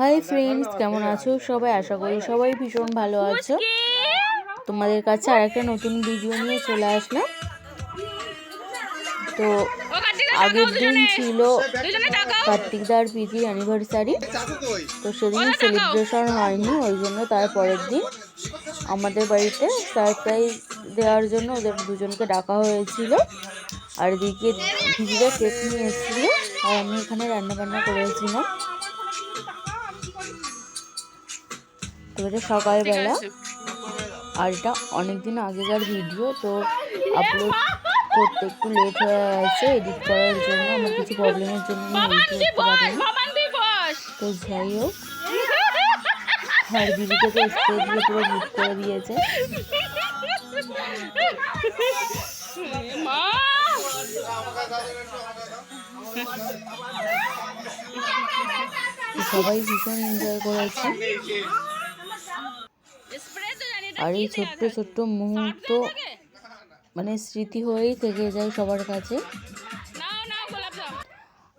Hi friends, কেমন আছো সবাই? আশা করি সবাই ভীষণ ভালো আছো। তোমাদের কাছে আরেকটা নতুন ভিডিও নিয়ে চলে আসলাম। তো আগের দিন ছিল কার্তিকদার প্রীতির অ্যানিভার্সারি, তো সেদিন সেলিব্রেশন হয়নি, ওই জন্য তার পরের দিন আমাদের বাড়িতে সারপ্রাইজ দেওয়ার জন্য ওদের দুজনকে ডাকা হয়েছিল। আর এদিকে দিদিরা কেক নিয়ে এসেছিলো আর আমি এখানে রান্নাবান্না করেছিলাম। তো এটা সকালবেলা, আর এটা অনেকদিন আগেকার ভিডিও, তো আপলোড করতে একটু লেট হয়ে গেছে এডিট করার জন্য, আমার কিছু প্রবলেমের জন্য আমি এডিট করতে পারিনি। তো যাই হোক, আর দিদিকে তো স্প্রে দিয়ে পুরো বুক করে দিয়েছে। সবাই ভীষণ এনজয় করেছে। আর এই ছোট্ট ছোট্ট মুহূর্ত মানে স্মৃতি হয়েই থেকে যায় সবার কাছে।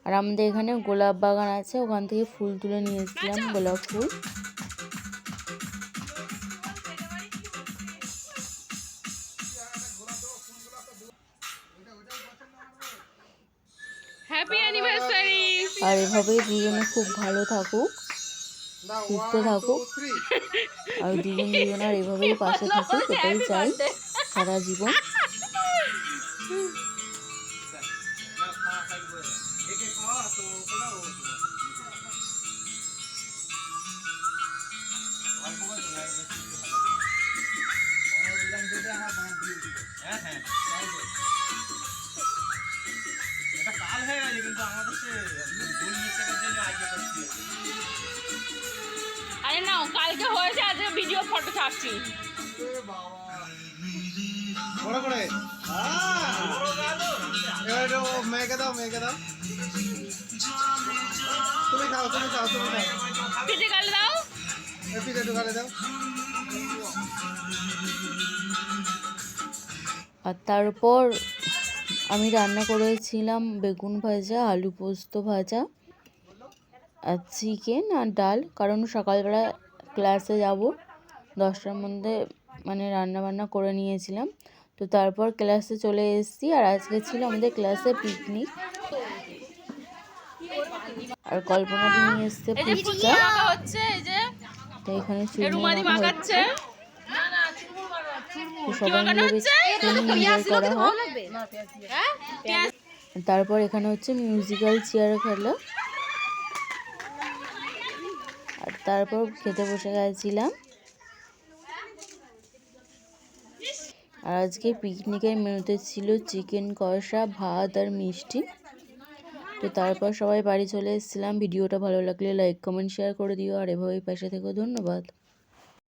আর আমাদের এখানে গোলাপ বাগান আছে, ওখান থেকে ফুল তুলে নিয়ে এসেছিলাম, গোলাপ ফুল। আর এভাবেই দুজনে খুব ভালো থাকুক, সুস্থ থাকুক, আর দুজনার এভাবেই পাশে থাকুক, এটাই চাই সারা জীবন। আরে না, কালকে হয়েছে, আজকে ভিডিও ফটো ছাড়ছি। বড় করে এবারে মেয়েকে দাও, মেয়েকে দাও। তুমি খাও, তুমি খাও, তুমি খাও। পিঠে গালে দাও, পিঠে একটু গালে দাও। আর তারপর আমি রান্না করেছিলাম বেগুন ভাজা, আলু পোস্ত ভাজা, আর চিকেন আর ডাল, কারণ সকালবেলা ক্লাসে যাব 10টার মধ্যে, মানে রান্না বান্না করে নিয়েছিলাম। তো তারপর ক্লাসে চলে এসেছি, আর আজকে ছিল আমাদের ক্লাসে পিকনিক। আর কল্পনা নিয়ে এসছে ফুচকা, তো এখানে চুরমুর মাখা হচ্ছে, তো সবাই মিলে বেশ এনজয় করা হয়। তারপর এখানে হচ্ছে মিউজিক্যাল চেয়ার খেলা, আর তারপর খেতে বসে গেছিলাম। আর আজকে পিকনিকের মেনুতে ছিল চিকেন কষা, ভাত আর মিষ্টি। তো তারপর সবাই বাড়ি চলে এসেছিলাম। ভিডিওটা ভালো লাগলে লাইক কমেন্ট শেয়ার করে দিও, আর এভাবেই পাশে থেকো। ধন্যবাদ।